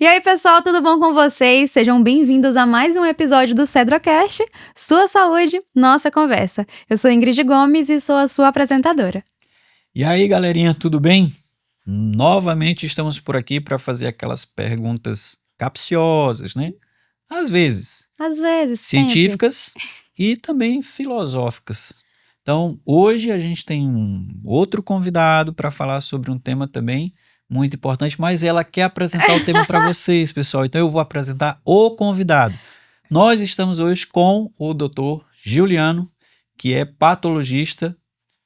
E aí, pessoal, tudo bom com vocês? Sejam bem-vindos a mais um episódio do Cedrocast, sua saúde, nossa conversa. Eu sou Ingrid Gomes e sou a sua apresentadora. E aí, galerinha, tudo bem? Novamente estamos por aqui para fazer aquelas perguntas capciosas, né? Às vezes científicas e também filosóficas. Então, hoje a gente tem um outro convidado para falar sobre um tema também muito importante, mas ela quer apresentar o tema para vocês, pessoal. Então, eu vou apresentar o convidado. Nós estamos hoje com o Dr. Giuliano, que é patologista,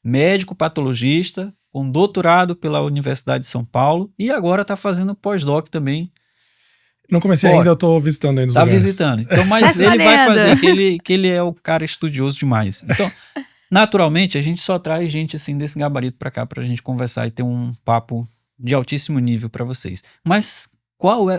médico patologista, com doutorado pela Universidade de São Paulo e agora está fazendo pós-doc também. Não comecei ainda, eu estou visitando ainda os lugares. Está visitando. Então, mas ele vai fazer, que ele é o cara estudioso demais. Então, naturalmente, a gente só traz gente assim desse gabarito para cá para a gente conversar e ter um papo de altíssimo nível para vocês. Mas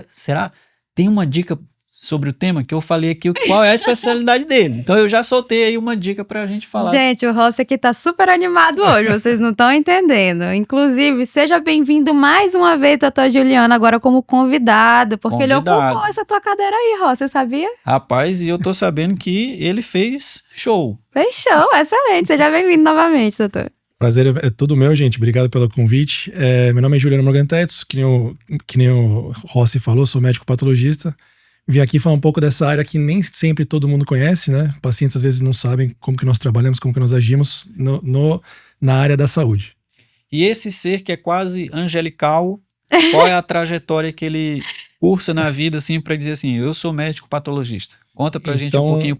será? Tem uma dica sobre o tema que eu falei aqui, qual é a especialidade dele. Então eu já soltei aí uma dica pra gente falar. Gente, o Rossi aqui tá super animado hoje, vocês não estão entendendo. Inclusive, seja bem-vindo mais uma vez, doutor Giuliano, agora como convidado, porque ele ocupou essa tua cadeira aí, Rossi, você sabia? Rapaz, e eu tô sabendo que ele fez show. Fez show, excelente. Seja bem-vindo novamente, doutor. Prazer é todo meu, gente. Obrigado pelo convite. Meu nome é Giuliano Morgantetz, que nem o Rossi falou, sou médico patologista. Vim aqui falar um pouco dessa área que nem sempre todo mundo conhece, né? Pacientes às vezes não sabem como que nós trabalhamos, como que nós agimos na área da saúde. E esse ser que é quase angelical, qual é a trajetória que ele cursa na vida, assim, para dizer assim, eu sou médico patologista? Conta pra gente um pouquinho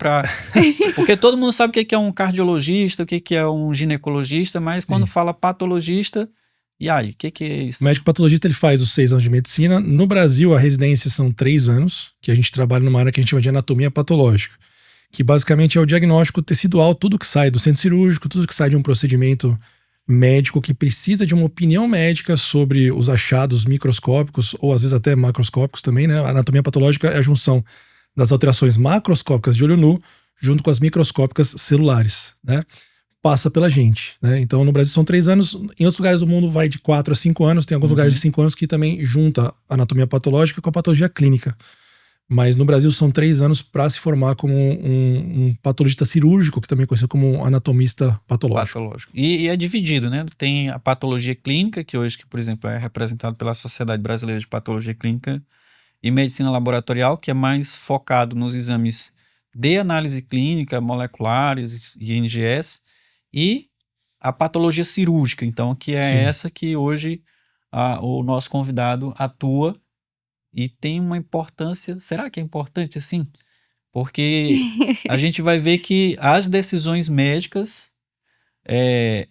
porque todo mundo sabe o que é um cardiologista, o que é um ginecologista, mas quando fala patologista... E aí, o que é isso? O médico patologista ele faz os 6 anos de medicina. No Brasil, a residência são 3 anos, que a gente trabalha numa área que a gente chama de anatomia patológica, que basicamente é o diagnóstico tecidual, tudo que sai do centro cirúrgico, tudo que sai de um procedimento médico que precisa de uma opinião médica sobre os achados microscópicos, ou às vezes até macroscópicos também, né? A anatomia patológica é a junção das alterações macroscópicas de olho nu junto com as microscópicas celulares, né? Passa pela gente, né? Então no Brasil são 3 anos, em outros lugares do mundo vai de 4 a 5 anos, tem alguns lugares de 5 anos que também junta a anatomia patológica com a patologia clínica, mas no Brasil são 3 anos para se formar como um patologista cirúrgico, que também é conhecido como um anatomista patológico. E é dividido, né? Tem a patologia clínica, que hoje, por exemplo, é representado pela Sociedade Brasileira de Patologia Clínica e Medicina Laboratorial, que é mais focado nos exames de análise clínica, moleculares e NGS, e a patologia cirúrgica, então, que é essa que hoje o nosso convidado atua e tem uma importância. Será que é importante assim? Porque a gente vai ver que as decisões médicas,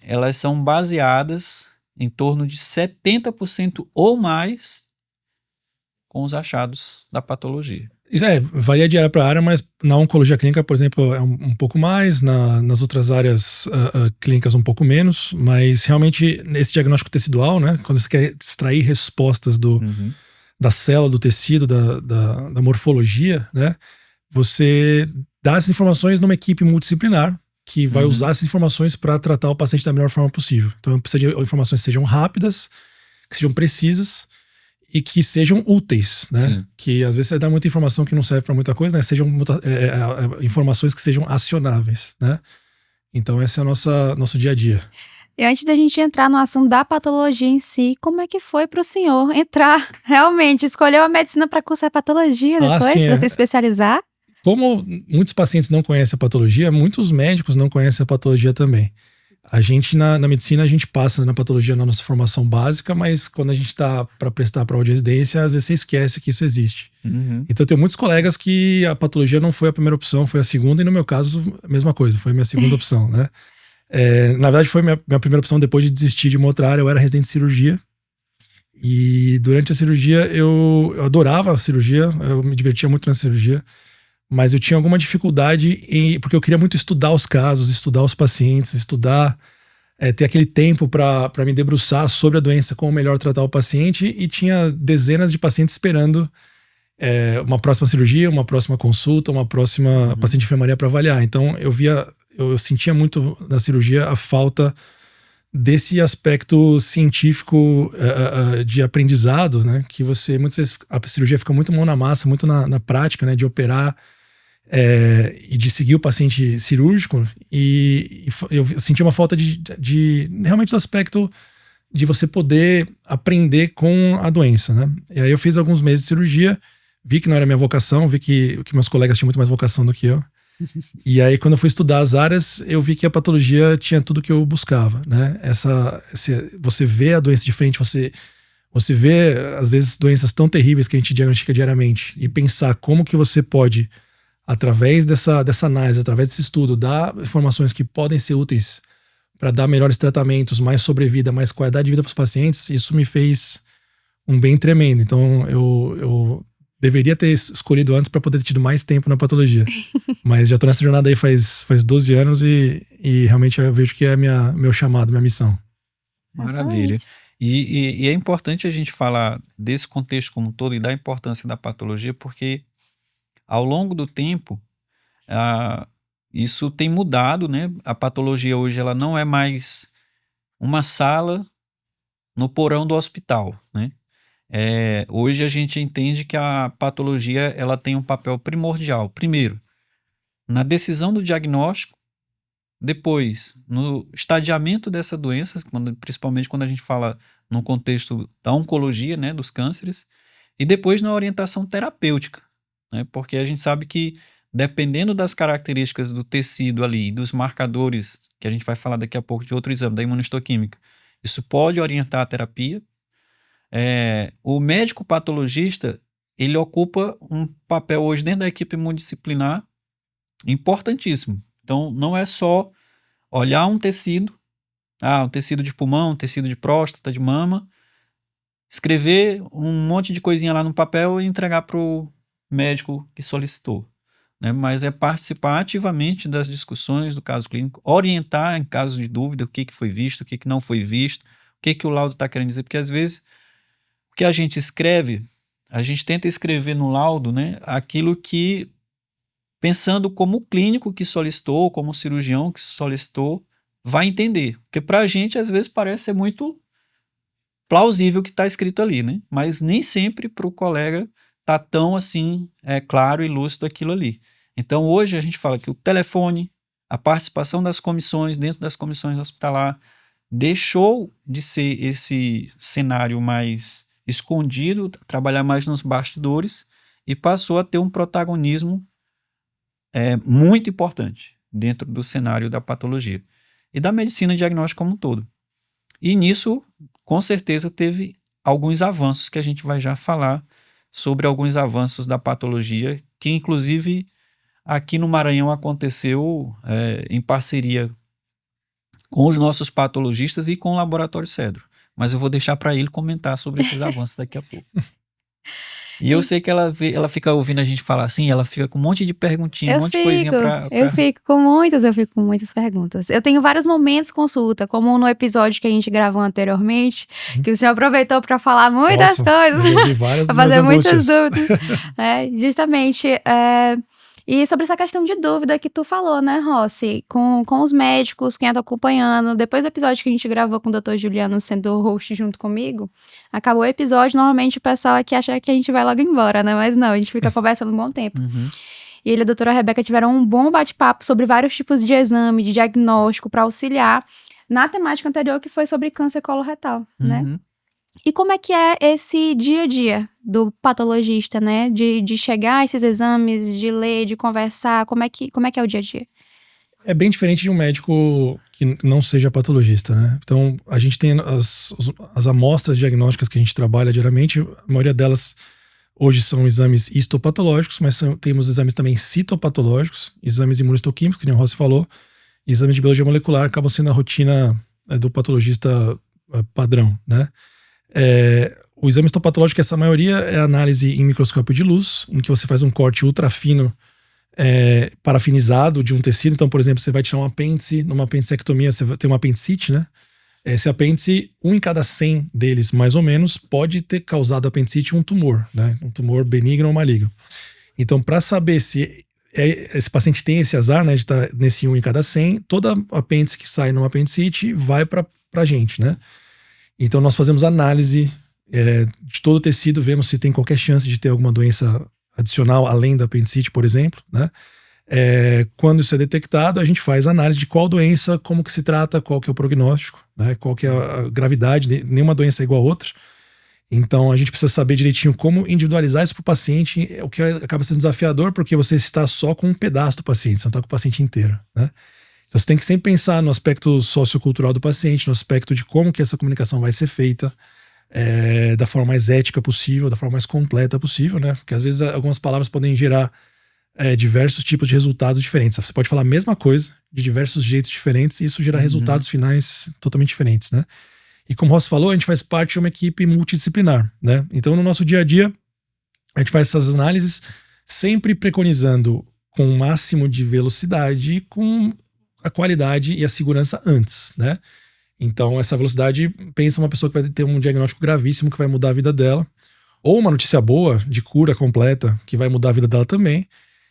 elas são baseadas em torno de 70% ou mais com os achados da patologia. Isso varia de área para área, mas na oncologia clínica, por exemplo, é um pouco mais, nas outras áreas clínicas um pouco menos, mas realmente nesse diagnóstico tecidual, né, quando você quer extrair respostas da célula, do tecido, da morfologia, né, você dá essas informações numa equipe multidisciplinar que vai usar essas informações para tratar o paciente da melhor forma possível. Então precisa de informações que sejam rápidas, que sejam precisas, e que sejam úteis, né? Sim. Que às vezes você dá muita informação que não serve para muita coisa, né? Sejam informações que sejam acionáveis, né? Então esse é o nosso dia a dia. E antes da gente entrar no assunto da patologia em si, como é que foi para o senhor entrar, realmente, escolheu a medicina para cursar patologia depois, para se especializar? Como muitos pacientes não conhecem a patologia, muitos médicos não conhecem a patologia também. A gente, na medicina, a gente passa na patologia na nossa formação básica, mas quando a gente está para prestar prova de residência, às vezes você esquece que isso existe. Então eu tenho muitos colegas que a patologia não foi a primeira opção, foi a segunda, e no meu caso, a mesma coisa, foi a minha segunda opção, né? Na verdade, foi minha primeira opção depois de desistir de uma outra área. Eu era residente de cirurgia, e durante a cirurgia eu adorava a cirurgia, eu me divertia muito na cirurgia, mas eu tinha alguma dificuldade porque eu queria muito estudar os casos, estudar os pacientes, ter aquele tempo para me debruçar sobre a doença, como melhor tratar o paciente, e tinha dezenas de pacientes esperando uma próxima cirurgia, uma próxima consulta, uma próxima paciente de enfermaria para avaliar. Então eu sentia muito na cirurgia a falta desse aspecto científico de aprendizado, né? Que você, muitas vezes, a cirurgia fica muito mão na massa, muito na prática, né? De operar e de seguir o paciente cirúrgico. E eu senti uma falta de realmente do aspecto de você poder aprender com a doença, né? E aí eu fiz alguns meses de cirurgia, vi que não era minha vocação, vi que meus colegas tinham muito mais vocação do que eu. E aí, quando eu fui estudar as áreas, eu vi que a patologia tinha tudo que eu buscava, né? Você vê a doença de frente, você vê, às vezes, doenças tão terríveis que a gente diagnostica diariamente e pensar como que você pode, através dessa análise, através desse estudo, dar informações que podem ser úteis para dar melhores tratamentos, mais sobrevida, mais qualidade de vida para os pacientes, isso me fez um bem tremendo. Então, eu deveria ter escolhido antes para poder ter tido mais tempo na patologia. Mas já estou nessa jornada aí faz 12 anos e realmente eu vejo que é meu chamado, minha missão. Maravilha. E é importante a gente falar desse contexto como um todo e da importância da patologia, porque ao longo do tempo, isso tem mudado, né? A patologia hoje ela não é mais uma sala no porão do hospital, né? Hoje a gente entende que a patologia ela tem um papel primordial. Primeiro, na decisão do diagnóstico, depois, no estadiamento dessa doença, principalmente quando a gente fala no contexto da oncologia, né, dos cânceres, e depois na orientação terapêutica, né, porque a gente sabe que dependendo das características do tecido ali, dos marcadores, que a gente vai falar daqui a pouco de outro exame, da imunistoquímica, isso pode orientar a terapia. O médico patologista, ele ocupa um papel hoje dentro da equipe multidisciplinar importantíssimo. Então, não é só olhar um tecido de pulmão, um tecido de próstata, de mama, escrever um monte de coisinha lá no papel e entregar para o médico que solicitou, né? Mas é participar ativamente das discussões do caso clínico, orientar em casos de dúvida o que foi visto, o que não foi visto, o que o laudo está querendo dizer, porque às vezes o que a gente escreve, a gente tenta escrever no laudo, né, aquilo que, pensando como o clínico que solicitou, como o cirurgião que solicitou, vai entender. Porque para a gente, às vezes, parece ser muito plausível o que está escrito ali, né? Mas nem sempre para o colega está tão assim claro e lúcido aquilo ali. Então, hoje a gente fala que o telefone, a participação das comissões, dentro das comissões hospitalar, deixou de ser esse cenário mais escondido, trabalhar mais nos bastidores e passou a ter um protagonismo muito importante dentro do cenário da patologia e da medicina diagnóstica como um todo. E nisso, com certeza, teve alguns avanços que a gente vai já falar sobre alguns avanços da patologia que, inclusive, aqui no Maranhão aconteceu em parceria com os nossos patologistas e com o Laboratório Cedro. Mas eu vou deixar para ele comentar sobre esses avanços daqui a pouco. E eu sei que ela fica ouvindo a gente falar assim, ela fica com um monte de perguntinhas, um monte de coisinha pra... Eu fico com muitas perguntas. Eu tenho vários momentos de consulta, como no episódio que a gente gravou anteriormente, que o senhor aproveitou para falar muitas coisas, para fazer muitas dúvidas. Justamente... E sobre essa questão de dúvida que tu falou, né, Rossi? Com os médicos, quem tá acompanhando. Depois do episódio que a gente gravou com o Dr. Juliano sendo host junto comigo, acabou o episódio, normalmente o pessoal aqui acha que a gente vai logo embora, né? Mas não, a gente fica conversando um bom tempo. Uhum. E ele e a doutora Rebeca tiveram um bom bate-papo sobre vários tipos de exame, de diagnóstico, para auxiliar na temática anterior, que foi sobre câncer coloretal, né? E como é que é esse dia a dia do patologista, né? De chegar a esses exames, de ler, de conversar, como é que é o dia a dia? É bem diferente de um médico que não seja patologista, né? Então, a gente tem as amostras diagnósticas que a gente trabalha diariamente, a maioria delas hoje são exames histopatológicos, mas temos exames também citopatológicos, exames imunistoquímicos, que nem o Rossi falou, e exames de biologia molecular acabam sendo a rotina do patologista padrão, né? O exame histopatológico, essa maioria é análise em microscópio de luz, em que você faz um corte ultra fino, parafinizado de um tecido. Então, por exemplo, você vai tirar um apêndice, numa apendicectomia você vai ter uma apendicite, né? Esse apêndice, 1 em cada 100 deles, mais ou menos, pode ter causado apendicite um tumor, né? Um tumor benigno ou maligno. Então, para saber se esse paciente tem esse azar, né, de estar nesse 1 em cada 100, toda apêndice que sai numa apendicite vai para pra gente, né? Então nós fazemos análise de todo o tecido, vemos se tem qualquer chance de ter alguma doença adicional além da apendicite, por exemplo, né? Quando isso é detectado, a gente faz análise de qual doença, como que se trata, qual que é o prognóstico, né? Qual que é a gravidade, nenhuma doença é igual a outra. Então a gente precisa saber direitinho como individualizar isso para o paciente, o que acaba sendo desafiador, porque você está só com um pedaço do paciente, você não está com o paciente inteiro, né? Então você tem que sempre pensar no aspecto sociocultural do paciente, no aspecto de como que essa comunicação vai ser feita, da forma mais ética possível, da forma mais completa possível, né? Porque às vezes algumas palavras podem gerar diversos tipos de resultados diferentes. Você pode falar a mesma coisa de diversos jeitos diferentes e isso gerar resultados finais totalmente diferentes, né? E como o Ross falou, a gente faz parte de uma equipe multidisciplinar, né? Então no nosso dia a dia, a gente faz essas análises sempre preconizando com o máximo de velocidade e com a qualidade e a segurança antes, né? Então essa velocidade, pensa uma pessoa que vai ter um diagnóstico gravíssimo que vai mudar a vida dela, ou uma notícia boa de cura completa que vai mudar a vida dela também,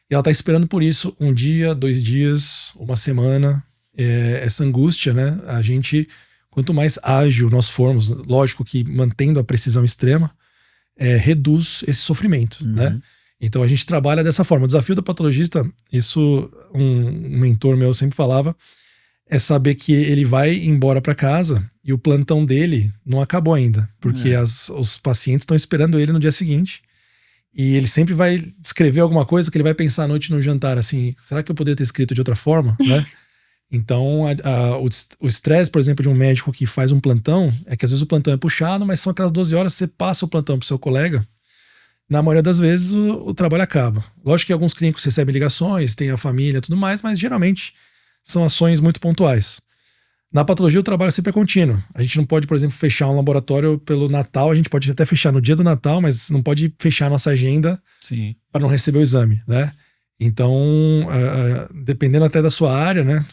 e ela tá esperando por isso 1 dia, 2 dias, 1 semana, essa angústia, né? A gente, quanto mais ágil nós formos, lógico que mantendo a precisão extrema, reduz esse sofrimento, né? Então a gente trabalha dessa forma. O desafio do patologista, isso um mentor meu sempre falava, é saber que ele vai embora para casa e o plantão dele não acabou ainda, porque os pacientes estão esperando ele no dia seguinte e ele sempre vai escrever alguma coisa que ele vai pensar à noite no jantar, assim, será que eu poderia ter escrito de outra forma, né? Então o estresse, por exemplo, de um médico que faz um plantão, é que às vezes o plantão é puxado, mas são aquelas 12 horas, você passa o plantão pro seu colega, na maioria das vezes o trabalho acaba. Lógico que alguns clínicos recebem ligações, tem a família e tudo mais, mas geralmente são ações muito pontuais. Na patologia o trabalho sempre é contínuo. A gente não pode, por exemplo, fechar um laboratório pelo Natal, a gente pode até fechar no dia do Natal, mas não pode fechar a nossa agenda para não receber o exame, né? Então, dependendo até da sua área, né?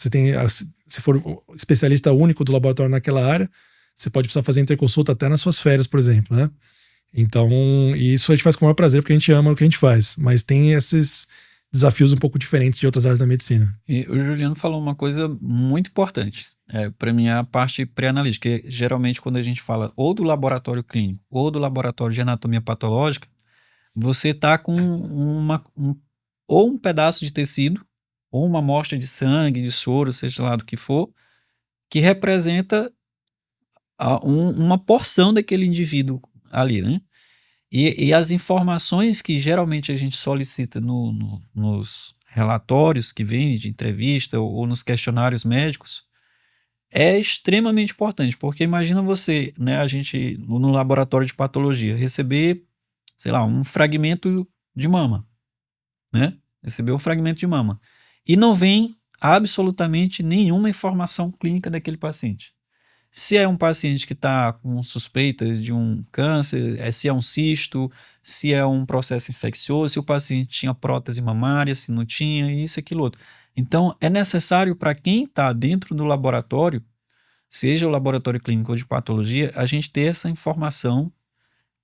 Se for especialista único do laboratório naquela área, você pode precisar fazer interconsulta até nas suas férias, por exemplo, né? Então, isso a gente faz com o maior prazer, porque a gente ama o que a gente faz. Mas tem esses desafios um pouco diferentes de outras áreas da medicina. E o Juliano falou uma coisa muito importante. Para mim, a parte pré-analítica. Geralmente, quando a gente fala ou do laboratório clínico ou do laboratório de anatomia patológica, você está com ou um pedaço de tecido, ou uma amostra de sangue, de soro, seja lá do que for, que representa uma porção daquele indivíduo ali, né? E as informações que geralmente a gente solicita nos relatórios que vêm de entrevista ou nos questionários médicos é extremamente importante, porque imagina você, né, a gente no laboratório de patologia receber, sei lá, um fragmento de mama, né? Receber um fragmento de mama e não vem absolutamente nenhuma informação clínica daquele paciente. Se é um paciente que está com suspeita de um câncer, se é um cisto, se é um processo infeccioso, se o paciente tinha prótese mamária, se não tinha, isso, aquilo, outro. Então, é necessário para quem está dentro do laboratório, seja o laboratório clínico ou de patologia, a gente ter essa informação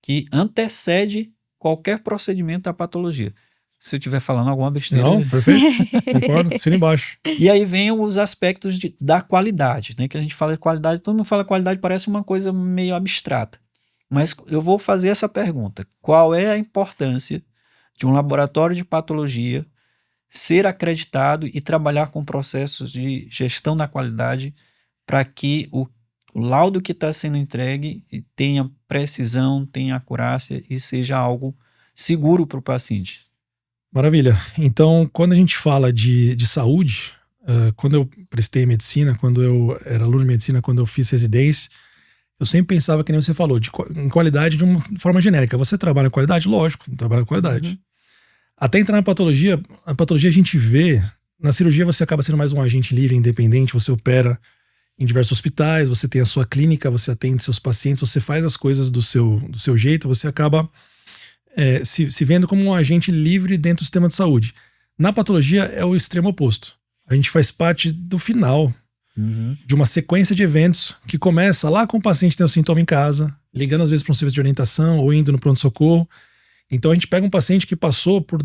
que antecede qualquer procedimento da patologia. Se eu estiver falando alguma besteira... Não, perfeito. Concordo, assina embaixo. E aí vem os aspectos da qualidade, né? Que a gente fala de qualidade, todo mundo fala qualidade, parece uma coisa meio abstrata. Mas eu vou fazer essa pergunta. Qual é a importância de um laboratório de patologia ser acreditado e trabalhar com processos de gestão da qualidade para que o laudo que está sendo entregue tenha precisão, tenha acurácia e seja algo seguro para o paciente? Maravilha. Então, quando a gente fala de saúde, quando eu prestei medicina, quando eu era aluno de medicina, quando eu fiz residência, eu sempre pensava, que nem você falou, em qualidade de uma forma genérica. Você trabalha em qualidade? Lógico, trabalha em qualidade. Até entrar na patologia, a patologia a gente vê, na cirurgia você acaba sendo mais um agente livre, independente, você opera em diversos hospitais, você tem a sua clínica, você atende seus pacientes, você faz as coisas do seu jeito, você acaba se vendo como um agente livre dentro do sistema de saúde. Na patologia é o extremo oposto. A gente faz parte do final de uma sequência de eventos que começa lá com o paciente que tem o sintoma em casa, ligando às vezes para um serviço de orientação ou indo no pronto-socorro. Então a gente pega um paciente que passou por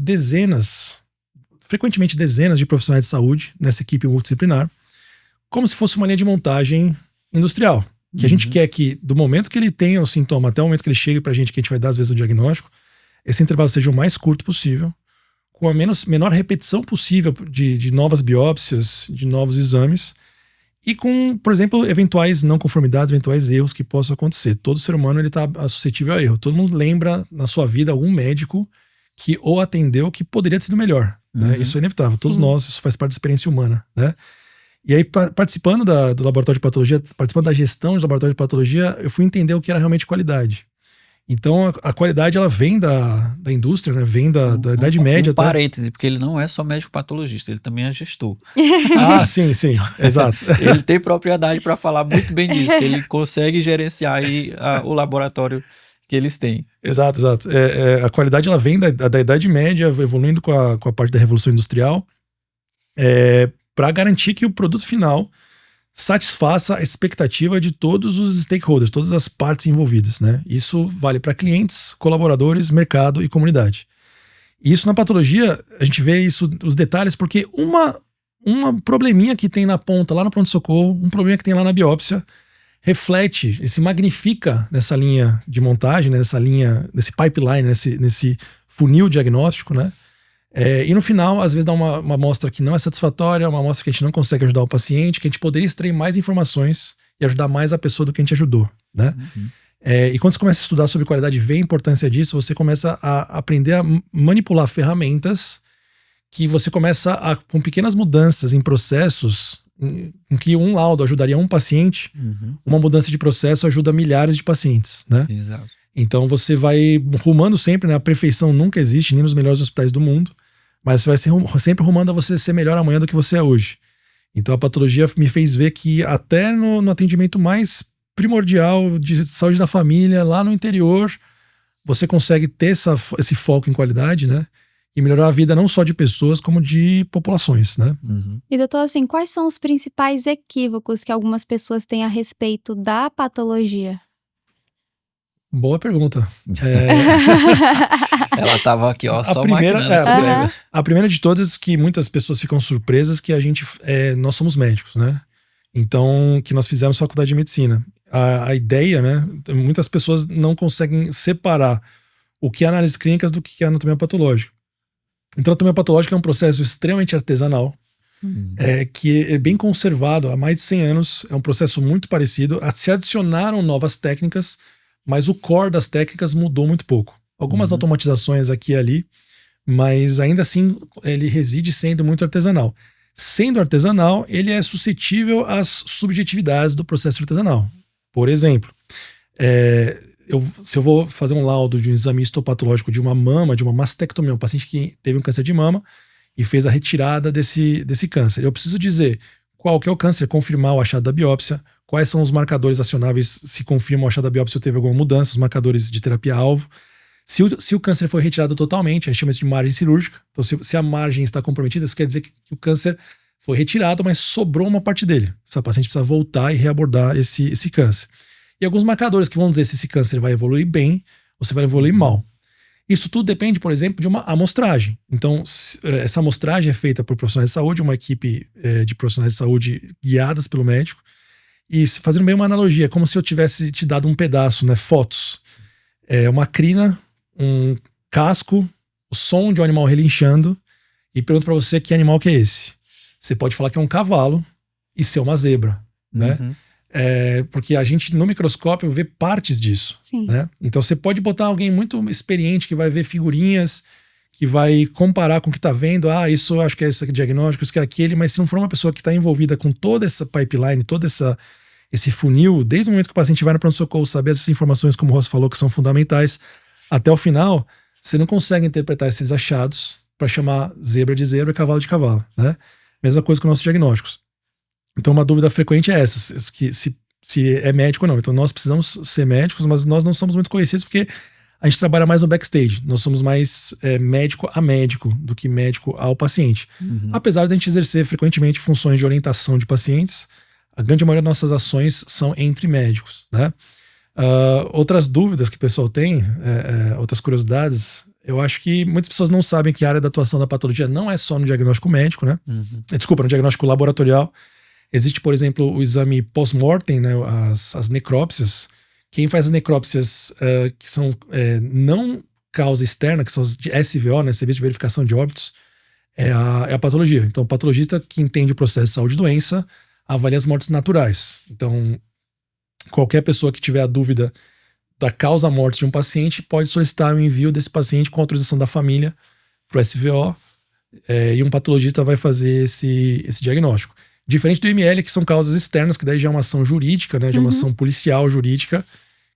frequentemente dezenas de profissionais de saúde nessa equipe multidisciplinar, como se fosse uma linha de montagem industrial. Que a gente quer que, do momento que ele tenha o sintoma até o momento que ele chegue pra gente, que a gente vai dar às vezes o diagnóstico, esse intervalo seja o mais curto possível, com a menor repetição possível de novas biópsias, de novos exames, e com, por exemplo, eventuais não conformidades, eventuais erros que possam acontecer. Todo ser humano ele tá suscetível a erro. Todo mundo lembra na sua vida algum médico que o atendeu que poderia ter sido melhor. Né? Isso é inevitável. Sim. Todos nós, isso faz parte da experiência humana. Né? E aí, participando do laboratório de patologia, participando da gestão do laboratório de patologia, eu fui entender o que era realmente qualidade. Então, a qualidade, ela vem da indústria, né? Vem da Idade Média. Parêntese, porque ele não é só médico patologista, ele também é gestor. Sim, exato. Ele tem propriedade para falar muito bem disso, que ele consegue gerenciar aí o laboratório que eles têm. Exato. A qualidade, ela vem da Idade Média, evoluindo com a parte da Revolução Industrial, para garantir que o produto final satisfaça a expectativa de todos os stakeholders, todas as partes envolvidas, né? Isso vale para clientes, colaboradores, mercado e comunidade. E isso na patologia, a gente vê isso, os detalhes, porque uma probleminha que tem na ponta, lá no pronto-socorro, um problema que tem lá na biópsia, reflete e se magnifica nessa linha de montagem, né? Nessa linha, nesse pipeline, nesse funil diagnóstico, né? E no final, às vezes dá uma amostra que não é satisfatória, uma amostra que a gente não consegue ajudar o paciente, que a gente poderia extrair mais informações e ajudar mais a pessoa do que a gente ajudou, né? E quando você começa a estudar sobre qualidade e ver a importância disso, você começa a aprender a manipular ferramentas que você começa com pequenas mudanças em processos, em que um laudo ajudaria um paciente, uma mudança de processo ajuda milhares de pacientes, né? Exato. Então você vai rumando sempre, né? A perfeição nunca existe, nem nos melhores hospitais do mundo, mas vai ser sempre rumando a você ser melhor amanhã do que você é hoje. Então a patologia me fez ver que até no atendimento mais primordial de saúde da família, lá no interior, você consegue ter esse foco em qualidade, né? E melhorar a vida não só de pessoas, como de populações, né? E doutor, assim, quais são os principais equívocos que algumas pessoas têm a respeito da patologia? Boa pergunta. Ela estava aqui, ó, só a primeira de todas, que muitas pessoas ficam surpresas, que nós somos médicos, né? Então, que nós fizemos faculdade de medicina. A ideia, né? Muitas pessoas não conseguem separar o que é análise clínica do que é anatomia patológica. Então, a anatomia patológica é um processo extremamente artesanal, que é bem conservado há mais de 100 anos. É um processo muito parecido. Se adicionaram novas técnicas, mas o core das técnicas mudou muito pouco. Algumas automatizações aqui e ali, mas ainda assim ele reside sendo muito artesanal. Sendo artesanal, ele é suscetível às subjetividades do processo artesanal. Por exemplo, se eu vou fazer um laudo de um exame histopatológico de uma mama, de uma mastectomia, um paciente que teve um câncer de mama e fez a retirada desse câncer, eu preciso dizer qual que é o câncer, confirmar o achado da biópsia, quais são os marcadores acionáveis, se confirma o achado da biópsia ou teve alguma mudança, os marcadores de terapia-alvo. Se o câncer foi retirado totalmente, a gente chama isso de margem cirúrgica. Então, se a margem está comprometida, isso quer dizer que o câncer foi retirado, mas sobrou uma parte dele. Essa paciente precisa voltar e reabordar esse câncer. E alguns marcadores que vão dizer se esse câncer vai evoluir bem ou se vai evoluir mal. Isso tudo depende, por exemplo, de uma amostragem. Então, essa amostragem é feita por profissionais de saúde, uma equipe de profissionais de saúde guiadas pelo médico. E fazendo bem uma analogia, é como se eu tivesse te dado um pedaço, né, fotos. Uma crina, um casco, o som de um animal relinchando, e pergunto pra você que animal que é esse. Você pode falar que é um cavalo e ser uma zebra, né? Porque a gente no microscópio vê partes disso, né? Então você pode botar alguém muito experiente que vai ver figurinhas, que vai comparar com o que tá vendo, isso eu acho que é esse diagnóstico, isso que é aquele, mas se não for uma pessoa que está envolvida com toda essa pipeline, todo esse funil, desde o momento que o paciente vai no pronto-socorro, saber essas informações, como o Ross falou, que são fundamentais, até o final, você não consegue interpretar esses achados para chamar zebra de zebra e cavalo de cavalo, né? Mesma coisa com nossos diagnósticos. Então uma dúvida frequente é essa, que se é médico ou não. Então nós precisamos ser médicos, mas nós não somos muito conhecidos porque a gente trabalha mais no backstage. Nós somos mais médico a médico do que médico ao paciente. Apesar de a gente exercer frequentemente funções de orientação de pacientes, a grande maioria das nossas ações são entre médicos, né? Outras dúvidas que o pessoal tem, outras curiosidades, eu acho que muitas pessoas não sabem que a área da atuação da patologia não é só no diagnóstico médico, né? Desculpa, no diagnóstico laboratorial. Existe, por exemplo, o exame post-mortem, né, as necrópsias. Quem faz as necrópsias que são não causa externa, que são as de SVO, né, Serviço de Verificação de Óbitos, é a patologia. Então, o patologista que entende o processo de saúde e doença avalia as mortes naturais. Então, qualquer pessoa que tiver a dúvida da causa-morte de um paciente pode solicitar o envio desse paciente com autorização da família para o SVO, e um patologista vai fazer esse diagnóstico. Diferente do IML, que são causas externas, que daí já é uma ação jurídica, né, de uma ação policial jurídica,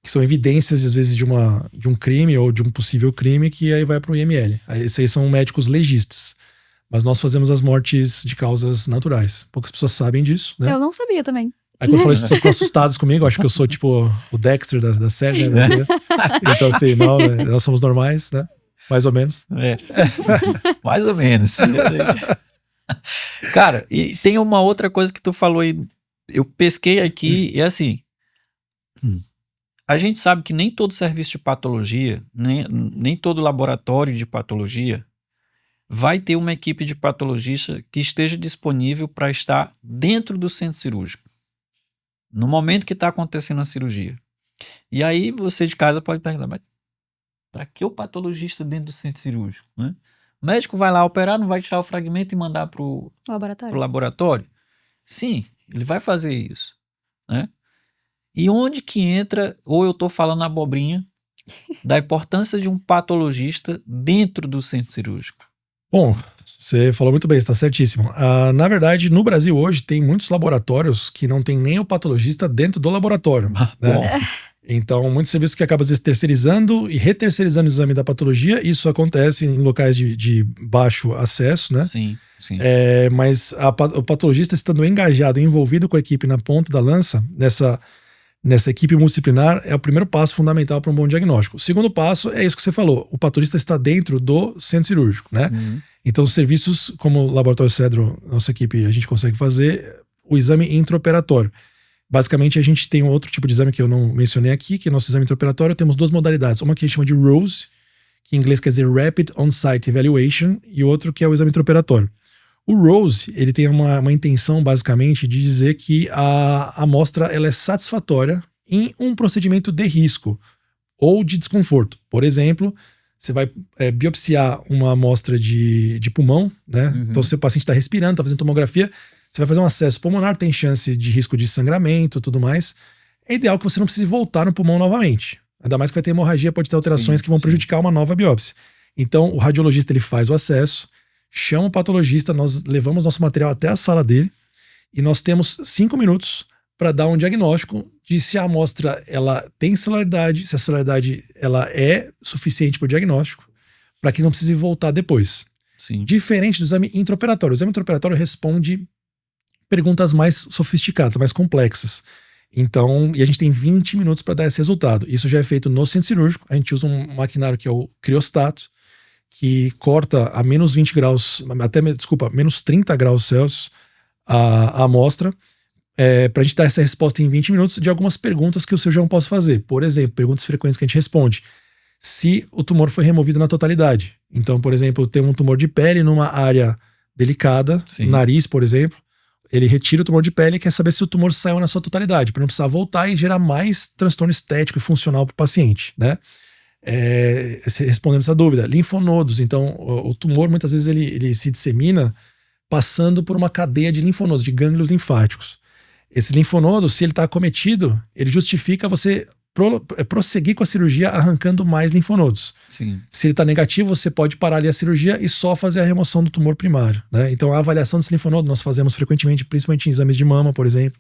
que são evidências, às vezes, de um crime ou de um possível crime, que aí vai para o IML. Esses aí são médicos legistas. Mas nós fazemos as mortes de causas naturais. Poucas pessoas sabem disso, né? Eu não sabia também. Aí quando eu falei, as pessoas ficam assustadas comigo. Eu acho que eu sou tipo o Dexter da série, né? Então assim, não, né? Nós somos normais, né? Mais ou menos. Mais ou menos. Cara, e tem uma outra coisa que tu falou aí. Eu pesquei aqui e assim... A gente sabe que nem todo serviço de patologia, nem todo laboratório de patologia vai ter uma equipe de patologista que esteja disponível para estar dentro do centro cirúrgico, no momento que está acontecendo a cirurgia. E aí você de casa pode perguntar, mas para que o patologista dentro do centro cirúrgico? Né? O médico vai lá operar, não vai tirar o fragmento e mandar para o laboratório? Sim, ele vai fazer isso. Né? E onde que entra, ou eu estou falando abobrinha, da importância de um patologista dentro do centro cirúrgico? Bom, você falou muito bem, está certíssimo. Na verdade, no Brasil hoje tem muitos laboratórios que não tem nem o patologista dentro do laboratório. Né? Então, muitos serviços que acabam às vezes terceirizando e reterceirizando o exame da patologia. Isso acontece em locais de baixo acesso, né? Sim, sim. Mas o patologista estando engajado, envolvido com a equipe na ponta da lança, nessa equipe multidisciplinar, é o primeiro passo fundamental para um bom diagnóstico. O segundo passo é isso que você falou. O patologista está dentro do centro cirúrgico, né? Então, os serviços como o Laboratório Cedro, nossa equipe, a gente consegue fazer o exame intraoperatório. Basicamente, a gente tem um outro tipo de exame que eu não mencionei aqui, que é o nosso exame intraoperatório. Temos duas modalidades. Uma que a gente chama de ROSE, que em inglês quer dizer Rapid On-Site Evaluation, e outro que é o exame intraoperatório. O ROSE, ele tem uma intenção, basicamente, de dizer que a amostra ela é satisfatória em um procedimento de risco ou de desconforto. Por exemplo, você vai biopsiar uma amostra de pulmão, né? Então, se o paciente está respirando, está fazendo tomografia, você vai fazer um acesso pulmonar, tem chance de risco de sangramento e tudo mais. É ideal que você não precise voltar no pulmão novamente. Ainda mais que vai ter hemorragia, pode ter alterações que vão prejudicar uma nova biópsia. Então, o radiologista ele faz o acesso, chama o patologista, nós levamos nosso material até a sala dele e nós temos 5 minutos para dar um diagnóstico de se a amostra ela tem celularidade, se a celularidade ela é suficiente para o diagnóstico, para que não precise voltar depois. Sim. Diferente do exame intraoperatório. O exame intraoperatório responde perguntas mais sofisticadas, mais complexas. Então, e a gente tem 20 minutos para dar esse resultado. Isso já é feito no centro cirúrgico. A gente usa um maquinário que é o criostato, que corta a menos 20 graus, menos 30 graus Celsius a amostra, para a gente dar essa resposta em 20 minutos de algumas perguntas que o cirurgião possa fazer. Por exemplo, perguntas frequentes que a gente responde. Se o tumor foi removido na totalidade. Então, por exemplo, tem um tumor de pele numa área delicada, nariz, por exemplo, ele retira o tumor de pele e quer saber se o tumor saiu na sua totalidade, para não precisar voltar e gerar mais transtorno estético e funcional para o paciente, né? Respondendo essa dúvida, linfonodos. Então, o tumor muitas vezes ele se dissemina passando por uma cadeia de linfonodos, de gânglios linfáticos. Esse linfonodo, se ele está acometido, ele justifica você prosseguir com a cirurgia arrancando mais linfonodos. Sim. Se ele está negativo, você pode parar ali a cirurgia e só fazer a remoção do tumor primário, né? Então, a avaliação desse linfonodo nós fazemos frequentemente, principalmente em exames de mama, por exemplo,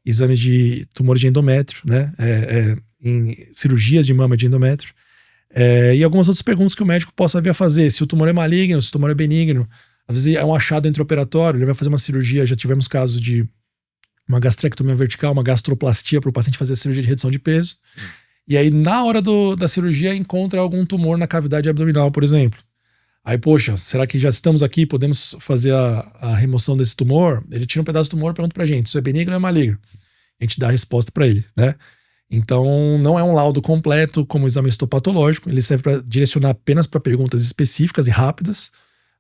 exames de tumor de endométrio, né? Em cirurgias de mama de endométrio. E algumas outras perguntas que o médico possa vir a fazer. Se o tumor é maligno, se o tumor é benigno. Às vezes é um achado intraoperatório, ele vai fazer uma cirurgia. Já tivemos casos de uma gastrectomia vertical, uma gastroplastia para o paciente fazer a cirurgia de redução de peso. E aí, na hora da cirurgia, encontra algum tumor na cavidade abdominal, por exemplo. Aí, poxa, será que já estamos aqui, podemos fazer a remoção desse tumor? Ele tira um pedaço do tumor e pergunta pra gente, isso é benigno ou é maligno? A gente dá a resposta para ele, né? Então, não é um laudo completo como o exame histopatológico, ele serve para direcionar apenas para perguntas específicas e rápidas,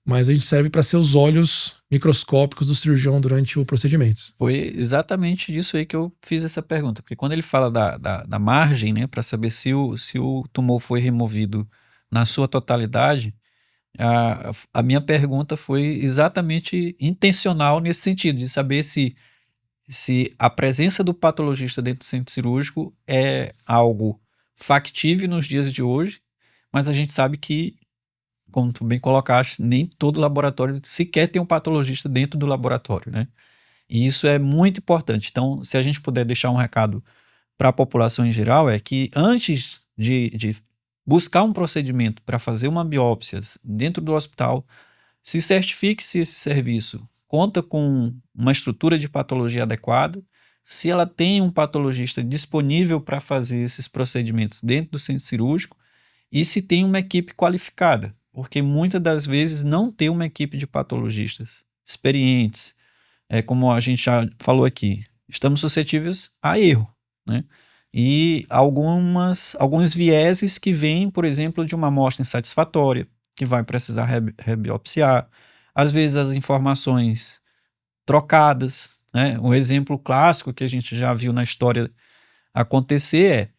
mas a gente serve para ser os olhos microscópicos do cirurgião durante o procedimento. Foi exatamente disso aí que eu fiz essa pergunta, porque quando ele fala da margem, né, para saber se o tumor foi removido na sua totalidade, a minha pergunta foi exatamente intencional nesse sentido, de saber se a presença do patologista dentro do centro cirúrgico é algo factível nos dias de hoje, mas a gente sabe que, como tu bem colocaste, nem todo laboratório sequer tem um patologista dentro do laboratório, né? E isso é muito importante. Então, se a gente puder deixar um recado para a população em geral, é que antes de buscar um procedimento para fazer uma biópsia dentro do hospital, se certifique se esse serviço conta com uma estrutura de patologia adequada, se ela tem um patologista disponível para fazer esses procedimentos dentro do centro cirúrgico e se tem uma equipe qualificada, porque muitas das vezes não tem uma equipe de patologistas experientes, como a gente já falou aqui, estamos suscetíveis a erro, né? E alguns vieses que vêm, por exemplo, de uma amostra insatisfatória, que vai precisar rebiopsiar, às vezes as informações trocadas, né? Um exemplo clássico que a gente já viu na história acontecer é: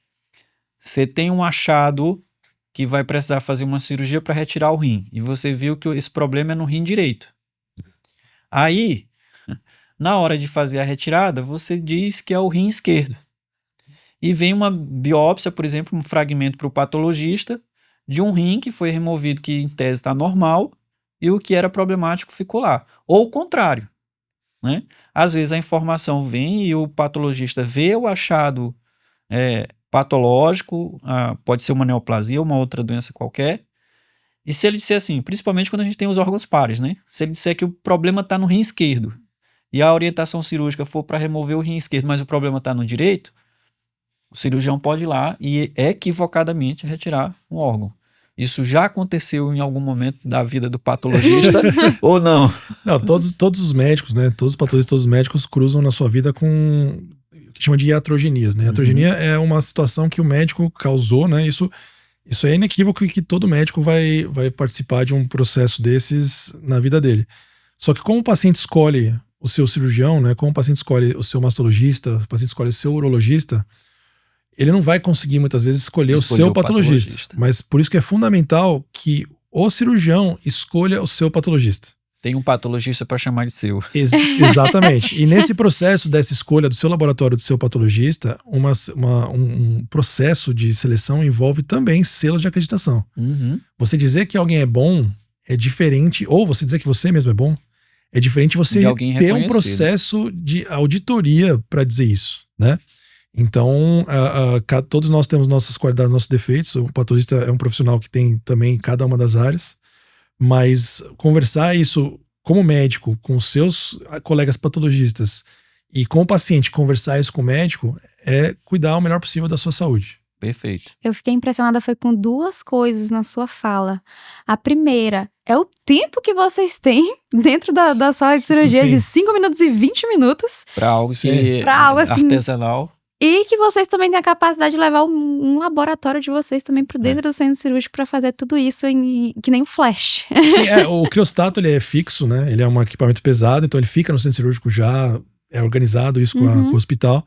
você tem um achado que vai precisar fazer uma cirurgia para retirar o rim, e você viu que esse problema é no rim direito. Aí, na hora de fazer a retirada, você diz que é o rim esquerdo. E vem uma biópsia, por exemplo, um fragmento para o patologista de um rim que foi removido, que em tese está normal, e o que era problemático ficou lá. Ou o contrário, né? Às vezes a informação vem e o patologista vê o achado patológico, pode ser uma neoplasia ou uma outra doença qualquer, e se ele disser assim, principalmente quando a gente tem os órgãos pares, né? Se ele disser que o problema está no rim esquerdo e a orientação cirúrgica for para remover o rim esquerdo, mas o problema está no direito, o cirurgião pode ir lá e equivocadamente retirar um órgão. Isso já aconteceu em algum momento da vida do patologista ou não? Não, todos os médicos, né? Todos os patologistas, todos os médicos cruzam na sua vida com o que chama de iatrogenias, né? Iatrogenia é uma situação que o médico causou, né? Isso é inequívoco que todo médico vai participar de um processo desses na vida dele. Só que como o paciente escolhe o seu cirurgião, né? Como o paciente escolhe o seu mastologista, o paciente escolhe o seu urologista, ele não vai conseguir muitas vezes escolher o seu patologista. Mas por isso que é fundamental que o cirurgião escolha o seu patologista. Tem um patologista para chamar de seu. Exatamente. E nesse processo dessa escolha do seu laboratório, do seu patologista, um processo de seleção envolve também selos de acreditação. Você dizer que alguém é bom é diferente, ou você dizer que você mesmo é bom, é diferente você ter um processo de auditoria para dizer isso, né? Então, todos nós temos nossas qualidades, nossos defeitos. O patologista é um profissional que tem também cada uma das áreas, mas conversar isso como médico com os seus colegas patologistas e com o paciente, conversar isso com o médico é cuidar o melhor possível da sua saúde. Perfeito. Eu fiquei impressionada foi com duas coisas na sua fala. A primeira é o tempo que vocês têm dentro da sala de cirurgia. Sim. De 5 minutos e 20 minutos. Para algo que assim, artesanal. E que vocês também têm a capacidade de levar um laboratório de vocês também para dentro do centro cirúrgico para fazer tudo isso que nem um flash. Sim, o criostato ele é fixo, né? Ele é um equipamento pesado, então ele fica no centro cirúrgico já, é organizado isso com o hospital.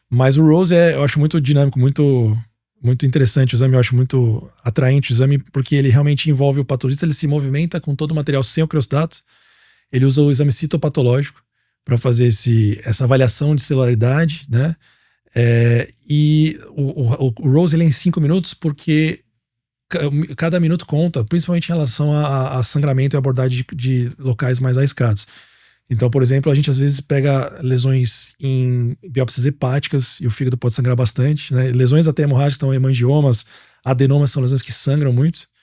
Mas o Rose eu acho muito dinâmico, muito interessante o exame, eu acho muito atraente o exame, porque ele realmente envolve o patologista, ele se movimenta com todo o material sem o criostato. Ele usa o exame citopatológico para fazer essa avaliação de celularidade, né? E o Rose ele é em 5 minutos porque cada minuto conta, principalmente em relação a sangramento e abordagem de locais mais arriscados. Então, por exemplo, a gente às vezes pega lesões em biópsias hepáticas e o fígado pode sangrar bastante, né? Lesões até hemorrágicas, então hemangiomas, adenomas são lesões que sangram muito.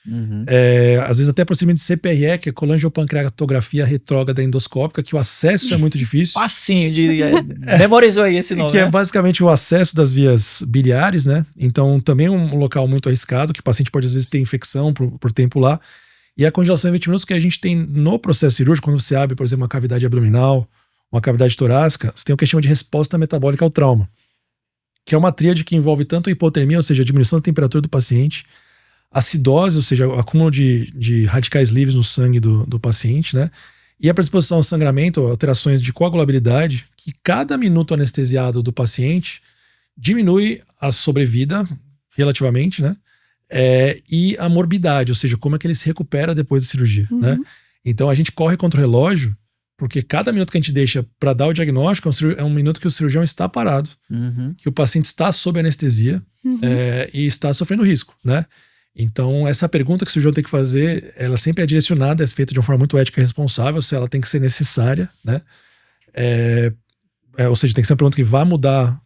Às vezes até procedimento de CPRE, que é colangiopancreatografia retrógrada endoscópica, que o acesso é muito difícil. Facinho memorizou aí esse nome, que é basicamente o acesso das vias biliares, né? Então também é um local muito arriscado, que o paciente pode às vezes ter infecção por tempo lá. E a congelação em 20 minutos que a gente tem no processo cirúrgico, quando você abre, por exemplo, uma cavidade abdominal, uma cavidade torácica, você tem o que chama de resposta metabólica ao trauma, que é uma tríade que envolve tanto a hipotermia, ou seja, a diminuição da temperatura do paciente, acidose, ou seja, o acúmulo de radicais livres no sangue do paciente, né? E a predisposição ao sangramento, alterações de coagulabilidade, que cada minuto anestesiado do paciente diminui a sobrevida relativamente, né? E a morbidade, ou seja, como é que ele se recupera depois da cirurgia, né? Então a gente corre contra o relógio, porque cada minuto que a gente deixa para dar o diagnóstico é um minuto que o cirurgião está parado, que o paciente está sob anestesia e está sofrendo risco, né? Então essa pergunta que o cirurgião tem que fazer, ela sempre é direcionada, é feita de uma forma muito ética e responsável, se ela tem que ser necessária, né? Ou seja, tem que ser uma pergunta que vai mudar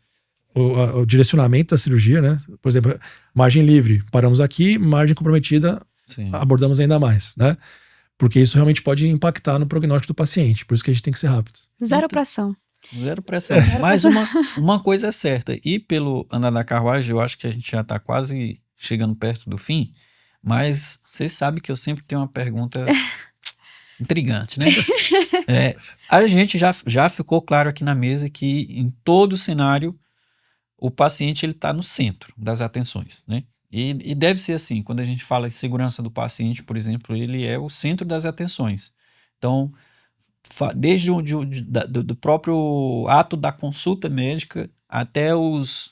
o direcionamento da cirurgia, né? Por exemplo, margem livre, paramos aqui, margem comprometida, abordamos ainda mais, né? Porque isso realmente pode impactar no prognóstico do paciente, por isso que a gente tem que ser rápido. Zero pressão. Zero pressão. Mas uma coisa é certa, e pelo andar da carruagem, eu acho que a gente já está quase chegando perto do fim, mas você sabe que eu sempre tenho uma pergunta intrigante, né? A gente já ficou claro aqui na mesa que em todo cenário o paciente ele está no centro das atenções, né? E deve ser assim, quando a gente fala em segurança do paciente, por exemplo, ele é o centro das atenções. Então, desde do próprio ato da consulta médica até os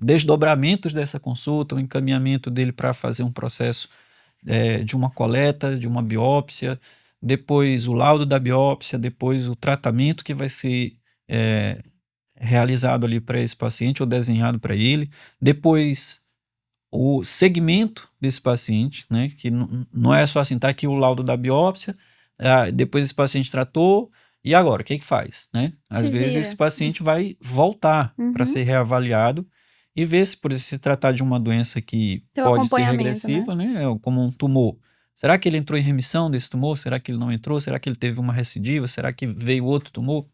desdobramentos dessa consulta, o encaminhamento dele para fazer um processo de uma coleta, de uma biópsia, depois o laudo da biópsia, depois o tratamento que vai ser realizado ali para esse paciente ou desenhado para ele, depois o segmento desse paciente, né, que não é só assim, tá aqui o laudo da biópsia, depois esse paciente tratou, e agora, o que faz, né? Às vezes esse paciente vai voltar para ser reavaliado e ver se por se tratar de uma doença que pode ser regressiva, né? Como um tumor. Será que ele entrou em remissão desse tumor? Será que ele não entrou? Será que ele teve uma recidiva? Será que veio outro tumor?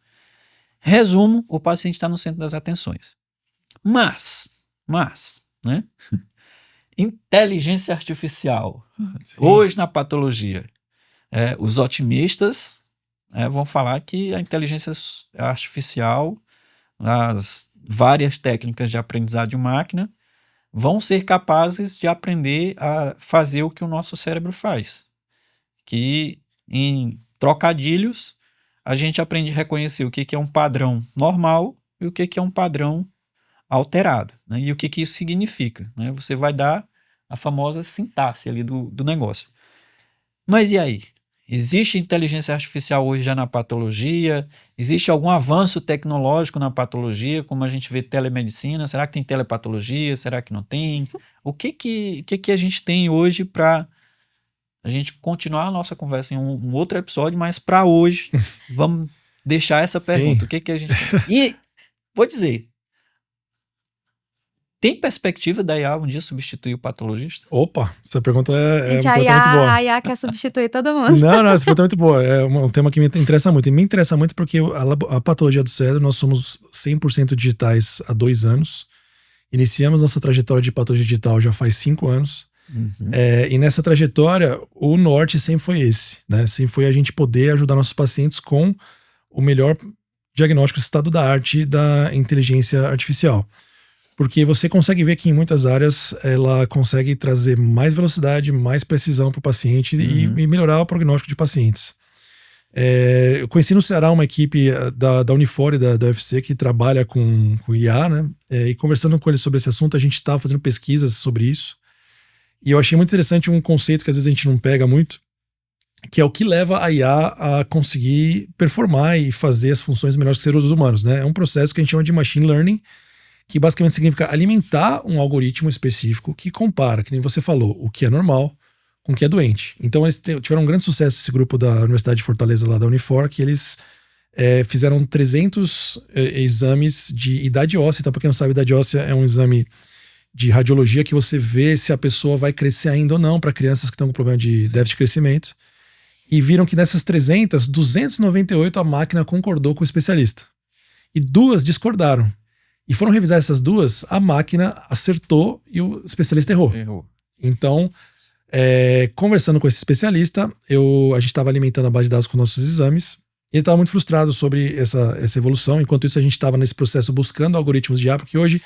Resumo, o paciente está no centro das atenções. Mas, né? Inteligência artificial. Hoje na patologia, os otimistas vão falar que a inteligência artificial, as várias técnicas de aprendizado de máquina, vão ser capazes de aprender a fazer o que o nosso cérebro faz. Que, em trocadilhos, a gente aprende a reconhecer o que é um padrão normal e o que é um padrão alterado, né? E o que isso significa, né? Você vai dar a famosa sintaxe ali do negócio. Mas e aí? Existe inteligência artificial hoje já na patologia? Existe algum avanço tecnológico na patologia, como a gente vê telemedicina? Será que tem telepatologia? Será que não tem? O que a gente tem hoje para a gente continuar a nossa conversa em um outro episódio, mas para hoje, vamos deixar essa pergunta. O que a gente tem? E vou dizer, tem perspectiva da IA um dia substituir o patologista? Opa, essa pergunta muito boa. A IA quer substituir todo mundo. Não, essa pergunta é muito boa. É um tema que me interessa muito. E me interessa muito porque a patologia do cérebro, nós somos 100% digitais há 2 anos. Iniciamos nossa trajetória de patologia digital já faz 5 anos. E nessa trajetória, o norte sempre foi esse, né? Sempre foi a gente poder ajudar nossos pacientes com o melhor diagnóstico estado da arte da inteligência artificial. Porque você consegue ver que em muitas áreas ela consegue trazer mais velocidade, mais precisão para o paciente e melhorar o prognóstico de pacientes. Eu conheci no Ceará uma equipe da Unifor e da UFC que trabalha com IA, né? E conversando com eles sobre esse assunto, a gente estava fazendo pesquisas sobre isso. E eu achei muito interessante um conceito que às vezes a gente não pega muito, que é o que leva a IA a conseguir performar e fazer as funções melhores que seres humanos, né? É um processo que a gente chama de machine learning, que basicamente significa alimentar um algoritmo específico que compara, que nem você falou, o que é normal com o que é doente. Então eles tiveram um grande sucesso, esse grupo da Universidade de Fortaleza, lá da Unifor, que eles fizeram 300 exames de idade óssea. Então, para quem não sabe, idade óssea é um exame de radiologia que você vê se a pessoa vai crescer ainda ou não, para crianças que estão com problema de déficit de crescimento. E viram que nessas 300, 298 a máquina concordou com o especialista. E 2 discordaram. E foram revisar essas 2, a máquina acertou e o especialista errou. Então, conversando com esse especialista, a gente estava alimentando a base de dados com nossos exames. E ele estava muito frustrado sobre essa evolução. Enquanto isso, a gente estava nesse processo buscando algoritmos de IA, porque hoje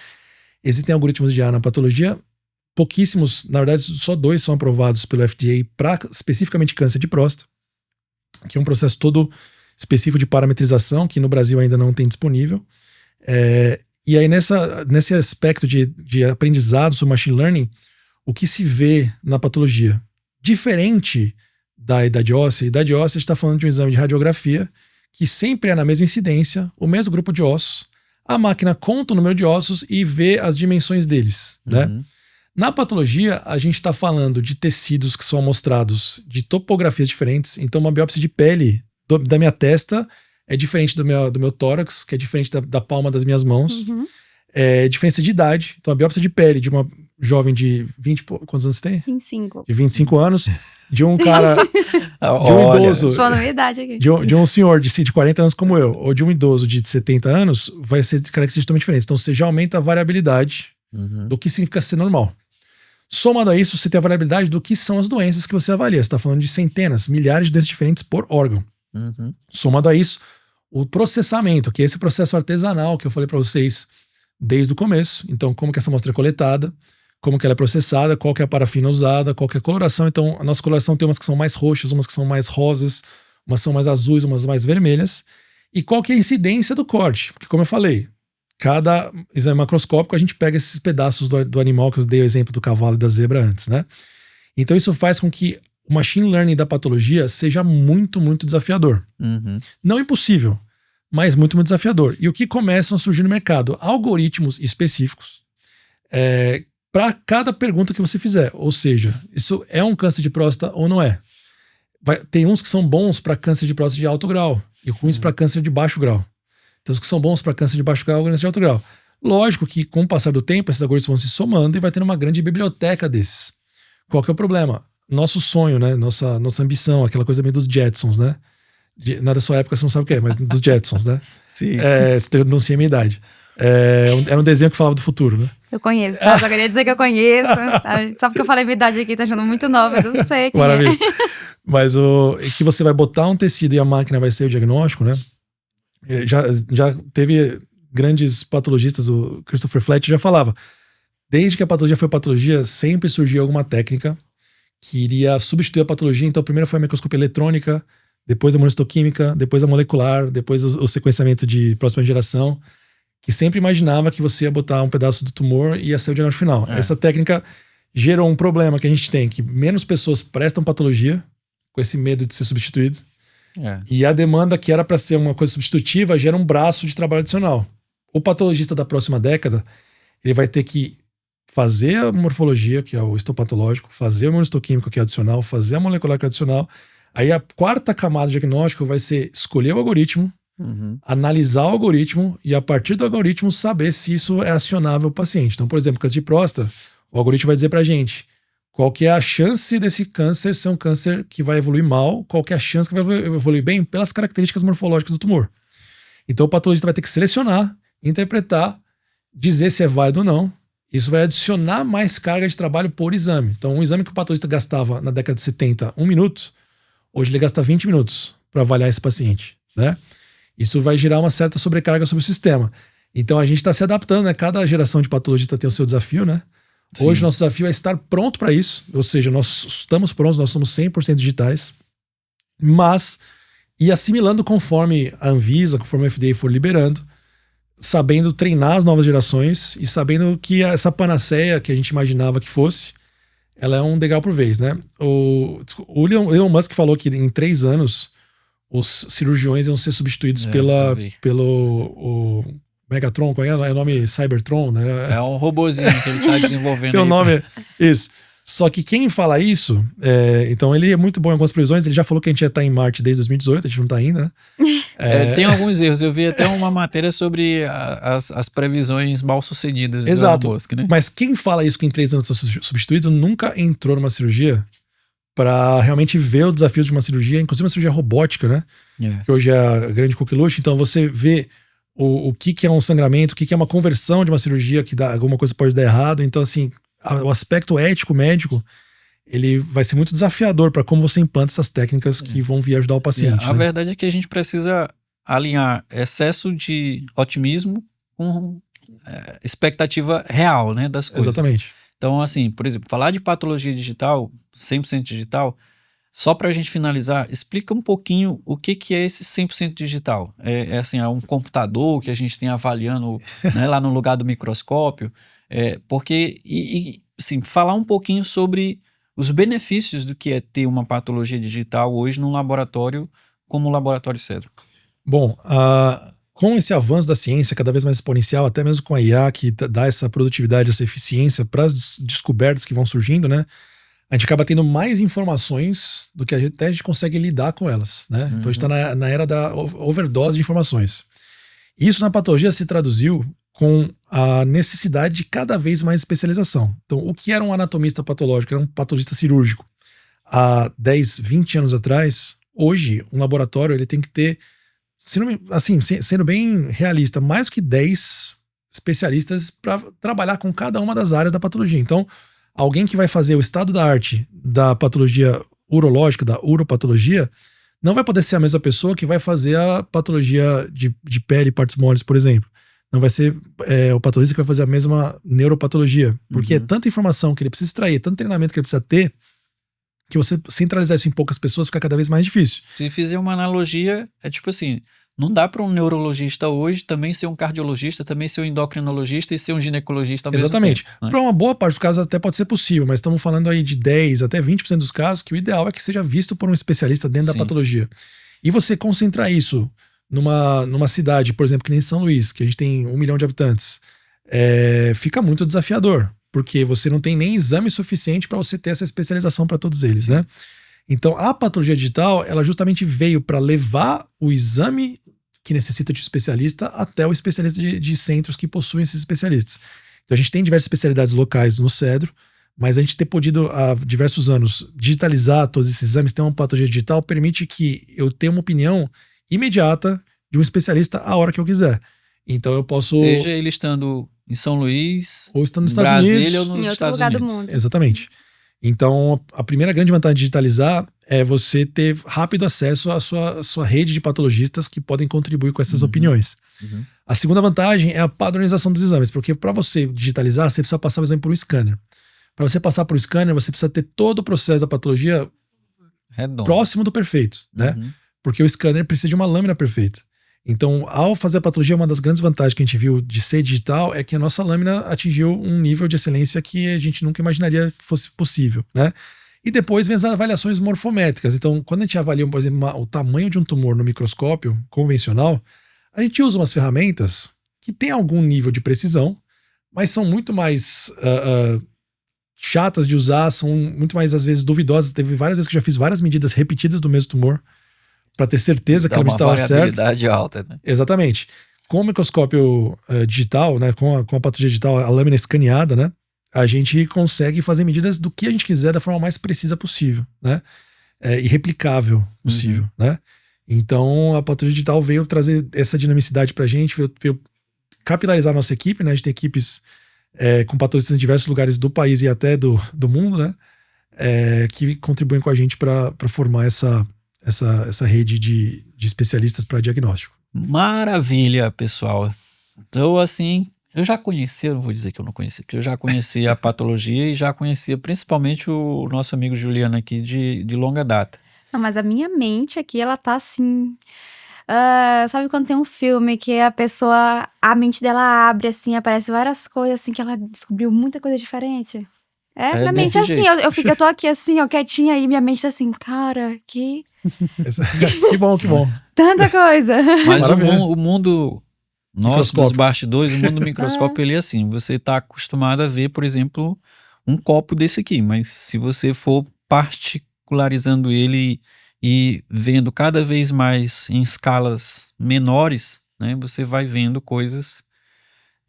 existem algoritmos de IA na patologia pouquíssimos, na verdade só 2 são aprovados pelo FDA para especificamente câncer de próstata, que é um processo todo específico de parametrização, que no Brasil ainda não tem disponível. E aí nesse aspecto de aprendizado sobre machine learning, o que se vê na patologia? Diferente da idade óssea, a gente está falando de um exame de radiografia que sempre é na mesma incidência, o mesmo grupo de ossos, a máquina conta o número de ossos e vê as dimensões deles, né? Na patologia, a gente está falando de tecidos que são amostrados de topografias diferentes. Então, uma biópsia de pele da minha testa é diferente do meu tórax, que é diferente da palma das minhas mãos. É diferença de idade. Então, a biópsia de pele de uma jovem de 20... Quantos anos você tem? 25. De 25 anos. De um cara... de um idoso... Estou na minha idade aqui. De um senhor de 40 anos como eu, ou de um idoso de 70 anos, vai ser características totalmente diferentes. Então, você já aumenta a variabilidade do que significa ser normal. Somado a isso, você tem a variabilidade do que são as doenças que você avalia. Você está falando de centenas, milhares de doenças diferentes por órgão. Somado a isso, o processamento, que é esse processo artesanal que eu falei para vocês desde o começo. Então, como que essa amostra é coletada, como que ela é processada, qual que é a parafina usada, qual que é a coloração. Então, a nossa coloração tem umas que são mais roxas, umas que são mais rosas, umas são mais azuis, umas mais vermelhas. E qual que é a incidência do corte? Porque, como eu falei, cada exame macroscópico a gente pega esses pedaços do animal, que eu dei o exemplo do cavalo e da zebra antes, né? Então, isso faz com que o machine learning da patologia seja muito, muito desafiador. Não impossível, mas muito, muito desafiador. E o que começam a surgir no mercado? Algoritmos específicos para cada pergunta que você fizer. Ou seja, isso é um câncer de próstata ou não é? Tem uns que são bons para câncer de próstata de alto grau e ruins para câncer de baixo grau. Então, os que são bons para câncer de baixo grau e câncer de alto grau. Lógico que, com o passar do tempo, esses algoritmos vão se somando e vai tendo uma grande biblioteca desses. Qual que é o problema? Nosso sonho, né? Nossa ambição, aquela coisa meio dos Jetsons, né? Não da sua época, você não sabe o que é, mas dos Jetsons, né? Sim. Você não sei a minha idade. Era um desenho que falava do futuro, né? Eu conheço, tá? Só queria dizer que eu conheço. Tá? Só porque eu falei a minha idade aqui, tá achando muito nova, eu não sei quem Maravilha. Mas que você vai botar um tecido e a máquina vai ser o diagnóstico, né? Já teve grandes patologistas, o Christopher Fletcher já falava, desde que a patologia foi patologia, sempre surgia alguma técnica que iria substituir a patologia. Então, primeiro foi a microscopia eletrônica, depois a imunistoquímica, depois a molecular, depois o sequenciamento de próxima geração, que sempre imaginava que você ia botar um pedaço do tumor e ia ser o diagnóstico final. Essa técnica gerou um problema que a gente tem, que menos pessoas prestam patologia, com esse medo de ser substituído. E a demanda que era para ser uma coisa substitutiva gera um braço de trabalho adicional. O patologista da próxima década, ele vai ter que fazer a morfologia, que é o histopatológico, fazer o imunistoquímico, que é adicional, fazer a molecular, que é adicional. Aí a quarta camada de diagnóstico vai ser escolher o algoritmo, analisar o algoritmo e, a partir do algoritmo, saber se isso é acionável ao paciente. Então, por exemplo, câncer de próstata, o algoritmo vai dizer pra gente qual que é a chance desse câncer ser um câncer que vai evoluir mal, qual que é a chance que vai evoluir bem pelas características morfológicas do tumor. Então o patologista vai ter que selecionar, interpretar, dizer se é válido ou não. Isso vai adicionar mais carga de trabalho por exame. Então um exame que o patologista gastava na década de 70 1 minuto, hoje ele gasta 20 minutos para avaliar esse paciente, né? Isso vai gerar uma certa sobrecarga sobre o sistema. Então a gente está se adaptando, né? Cada geração de patologista tem o seu desafio, né? Sim. Hoje nosso desafio é estar pronto para isso, ou seja, nós estamos prontos, nós somos 100% digitais, mas ir assimilando conforme a Anvisa, conforme o FDA for liberando, sabendo treinar as novas gerações e sabendo que essa panaceia que a gente imaginava que fosse, ela é um degrau por vez, né? O Elon Musk falou que em 3 anos os cirurgiões iam ser substituídos pelo Megatron, qual é o nome? Cybertron, né? É um robozinho que ele tá desenvolvendo. Tem um nome, isso. Só que quem fala isso, então ele é muito bom em algumas previsões, ele já falou que a gente já tá em Marte desde 2018, a gente não tá ainda, né? Tem alguns erros, eu vi até uma matéria sobre as previsões mal sucedidas. Exato, do Musk, né? Mas quem fala isso que em 3 anos está substituído, nunca entrou numa cirurgia para realmente ver o desafio de uma cirurgia, inclusive uma cirurgia robótica, né? Que hoje é a grande coqueluche, então você vê o que é um sangramento, o que é uma conversão de uma cirurgia, que alguma coisa pode dar errado. Então, assim, o aspecto ético, médico, ele vai ser muito desafiador para como você implanta essas técnicas que vão vir ajudar o paciente. A verdade é que a gente precisa alinhar excesso de otimismo com expectativa real, né, das coisas. Exatamente. Então, assim, por exemplo, falar de patologia digital, 100% digital, só para a gente finalizar, explica um pouquinho o que é esse 100% digital. Assim, é um computador que a gente tem avaliando né, lá no lugar do microscópio, porque, assim, falar um pouquinho sobre os benefícios do que é ter uma patologia digital hoje num laboratório como o Laboratório Cedro. Bom, com esse avanço da ciência cada vez mais exponencial, até mesmo com a IA que dá essa produtividade, essa eficiência para as descobertas que vão surgindo, né? A gente acaba tendo mais informações do que a gente consegue lidar com elas, né? Então a gente está na era da overdose de informações. Isso na patologia se traduziu com a necessidade de cada vez mais especialização. Então, o que era um anatomista patológico, era um patologista cirúrgico há 10, 20 anos atrás, hoje um laboratório ele tem que ter, sendo bem realista, mais do que 10 especialistas para trabalhar com cada uma das áreas da patologia. Então, alguém que vai fazer o estado da arte da patologia urológica, da uropatologia, não vai poder ser a mesma pessoa que vai fazer a patologia de pele e partes moles, por exemplo. Não vai ser o patologista que vai fazer a mesma neuropatologia. Porque é tanta informação que ele precisa extrair, tanto treinamento que ele precisa ter, que você centralizar isso em poucas pessoas fica cada vez mais difícil. Se fizer uma analogia, é tipo assim, não dá para um neurologista hoje também ser um cardiologista, também ser um endocrinologista e ser um ginecologista ao mesmo tempo. Exatamente. Para uma boa parte dos casos até pode ser possível, mas estamos falando aí de 10 até 20% dos casos que o ideal é que seja visto por um especialista dentro da patologia. E você concentrar isso numa cidade, por exemplo, que nem São Luís, que a gente tem 1 milhão de habitantes, fica muito desafiador, porque você não tem nem exame suficiente para você ter essa especialização para todos eles, né? Então, a patologia digital, ela justamente veio para levar o exame que necessita de especialista até o especialista de centros que possuem esses especialistas. Então, a gente tem diversas especialidades locais no Cedro, mas a gente ter podido, há diversos anos, digitalizar todos esses exames, ter uma patologia digital, permite que eu tenha uma opinião imediata de um especialista a hora que eu quiser. Então, eu posso... Seja ele estando em São Luís, ou estando nos Estados Unidos, ou nos Estados Unidos. Do mundo. Exatamente. Então, a primeira grande vantagem de digitalizar é você ter rápido acesso à sua rede de patologistas que podem contribuir com essas opiniões. A segunda vantagem é a padronização dos exames, porque para você digitalizar, você precisa passar o exame por um scanner. Para você passar por um scanner, você precisa ter todo o processo da patologia redondo, próximo do perfeito, né? Porque o scanner precisa de uma lâmina perfeita. Então, ao fazer a patologia, uma das grandes vantagens que a gente viu de ser digital é que a nossa lâmina atingiu um nível de excelência que a gente nunca imaginaria que fosse possível, né? E depois vem as avaliações morfométricas. Então, quando a gente avalia, por exemplo, o tamanho de um tumor no microscópio convencional, a gente usa umas ferramentas que têm algum nível de precisão, mas são muito mais chatas de usar, são muito mais, às vezes, duvidosas. Teve várias vezes que eu já fiz várias medidas repetidas do mesmo tumor, para ter certeza que ela estava certa. Variabilidade alta, né? Exatamente. Com o microscópio digital, né, com a patologia digital, a lâmina escaneada, né, a gente consegue fazer medidas do que a gente quiser da forma mais precisa possível, né, e replicável possível, né. Então, a patologia digital veio trazer essa dinamicidade para a gente, veio capilarizar a nossa equipe, né, a gente tem equipes com patologistas em diversos lugares do país e até do mundo, né, que contribuem com a gente para formar essa rede de especialistas para diagnóstico. Maravilha, pessoal. Então, assim, eu já conhecia, não vou dizer que eu não conhecia, porque eu já conhecia a patologia e já conhecia principalmente o nosso amigo Juliano aqui de longa data. Não, mas a minha mente aqui, ela tá assim... sabe quando tem um filme que a mente dela abre, assim, aparece várias coisas, assim, que ela descobriu muita coisa diferente? Minha mente é assim, eu tô aqui assim, ó, quietinha aí, minha mente tá assim, cara, que que bom. Tanta coisa. Mas o mundo nosso, dos bastidores, o mundo do microscópio, ele é assim, você tá acostumado a ver, por exemplo, um copo desse aqui, mas se você for particularizando ele e vendo cada vez mais em escalas menores, né, você vai vendo coisas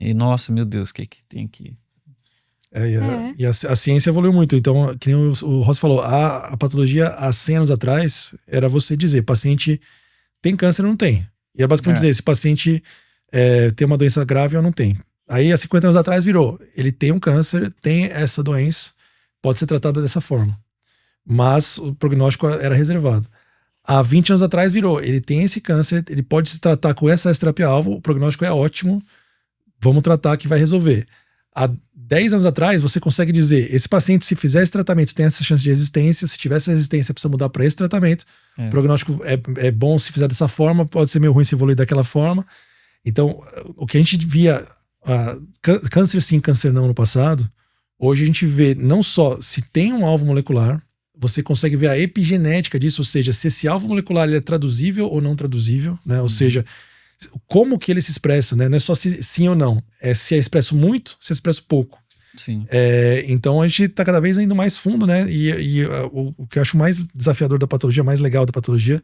e, nossa, meu Deus, o que tem aqui? E a ciência evoluiu muito. Então, que nem o Rossi falou, a patologia há 100 anos atrás era você dizer, paciente tem câncer ou não tem. E era basicamente dizer, esse paciente tem uma doença grave ou não tem. Aí, há 50 anos atrás virou, ele tem um câncer, tem essa doença, pode ser tratada dessa forma. Mas o prognóstico era reservado. Há 20 anos atrás virou, ele tem esse câncer, ele pode se tratar com essa terapia-alvo, o prognóstico é ótimo, vamos tratar que vai resolver. Há 10 anos atrás, você consegue dizer, esse paciente, se fizer esse tratamento, tem essa chance de resistência, se tiver essa resistência, precisa mudar para esse tratamento. O prognóstico é bom se fizer dessa forma, pode ser meio ruim se evoluir daquela forma. Então, o que a gente via, câncer sim, câncer não no passado, hoje a gente vê não só se tem um alvo molecular, você consegue ver a epigenética disso, ou seja, se esse alvo molecular ele é traduzível ou não traduzível, né? Ou seja, como que ele se expressa, né? Não é só se sim ou não, é se é expresso muito, se é expresso pouco. Sim. Então a gente está cada vez indo mais fundo, né? O que eu acho mais desafiador da patologia, mais legal da patologia,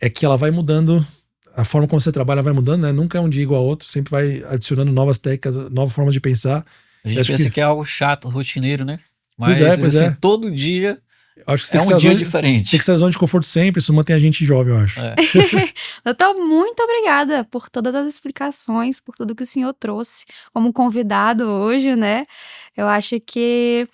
é que ela vai mudando, a forma como você trabalha vai mudando, né? Nunca é um dia igual ao outro, sempre vai adicionando novas técnicas, novas formas de pensar. A gente pensa que é algo chato, rotineiro, né? Mas pois é. Todo dia acho que é um dia diferente. Tem que ser a zona de conforto sempre, isso mantém a gente jovem, eu acho. Doutor, muito obrigada por todas as explicações, por tudo que o senhor trouxe como convidado hoje, né? Eu acho que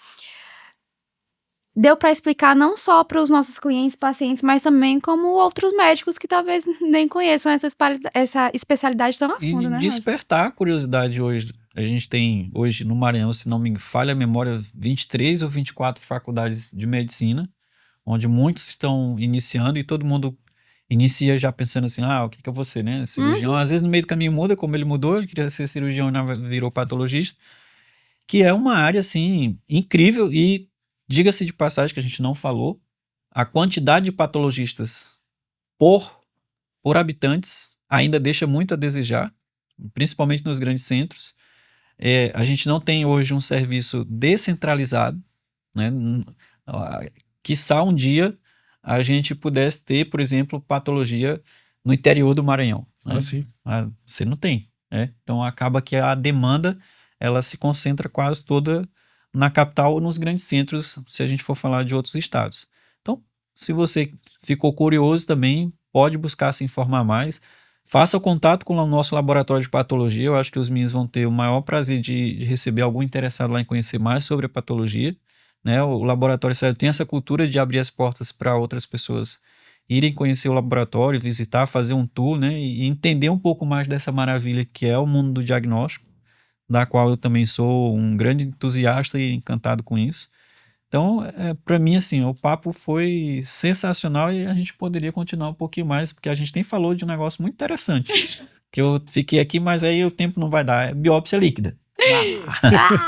deu para explicar não só para os nossos clientes, pacientes, mas também como outros médicos que talvez nem conheçam essa especialidade tão a fundo, né? E despertar a curiosidade hoje. A gente tem hoje no Maranhão, se não me falha a memória, 23 ou 24 faculdades de medicina, onde muitos estão iniciando e todo mundo inicia já pensando assim, o que eu vou ser, né? Cirurgião. Às vezes no meio do caminho muda, como ele mudou, ele queria ser cirurgião e virou patologista, que é uma área, assim, incrível. E diga-se de passagem que a gente não falou, a quantidade de patologistas por habitantes ainda deixa muito a desejar, principalmente nos grandes centros. A gente não tem hoje um serviço descentralizado, né? Quiçá um dia a gente pudesse ter, por exemplo, patologia no interior do Maranhão. Né? Sim. Você não tem. Né? Então acaba que a demanda ela se concentra quase toda na capital ou nos grandes centros, se a gente for falar de outros estados. Então, se você ficou curioso também, pode buscar se informar mais. Faça o contato com o nosso laboratório de patologia. Eu acho que os meninos vão ter o maior prazer de receber algum interessado lá em conhecer mais sobre a patologia. Né? O Laboratório Cedro tem essa cultura de abrir as portas para outras pessoas irem conhecer o laboratório, visitar, fazer um tour, né? E entender um pouco mais dessa maravilha que é o mundo do diagnóstico, da qual eu também sou um grande entusiasta e encantado com isso. Então, para mim, assim, o papo foi sensacional e a gente poderia continuar um pouquinho mais, porque a gente nem falou de um negócio muito interessante, que eu fiquei aqui, mas aí o tempo não vai dar, é biópsia líquida.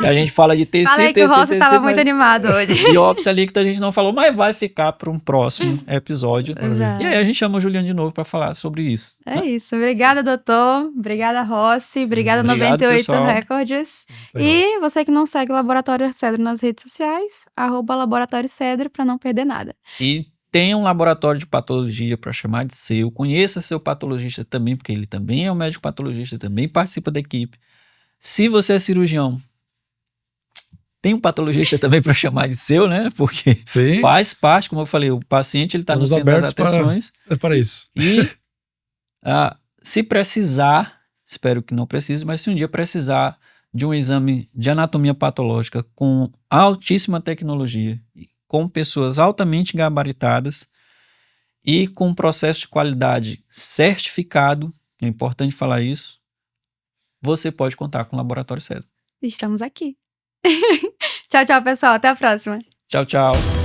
A gente fala de TC, Falei que o Rossi estava muito animado hoje. Biópsia líquida a gente não falou, mas vai ficar para um próximo episódio. E aí a gente chama o Juliano de novo para falar sobre isso. Isso. Obrigada, doutor. Obrigada, Rossi. Obrigada, 98 pessoal. Records. E você que não segue o Laboratório Cedro nas redes sociais, @Laboratório Cedro para não perder nada. E tem um laboratório de patologia para chamar de seu. Conheça seu patologista também, porque ele também é um médico patologista, também participa da equipe. Se você é cirurgião, tem um patologista também para chamar de seu, né? Porque faz parte, como eu falei, o paciente ele está no centro das atenções. Para isso. E se precisar, espero que não precise, mas se um dia precisar de um exame de anatomia patológica com altíssima tecnologia, com pessoas altamente gabaritadas e com um processo de qualidade certificado, é importante falar isso, você pode contar com o Laboratório Cedro. Estamos aqui. Tchau, tchau, pessoal. Até a próxima. Tchau, tchau.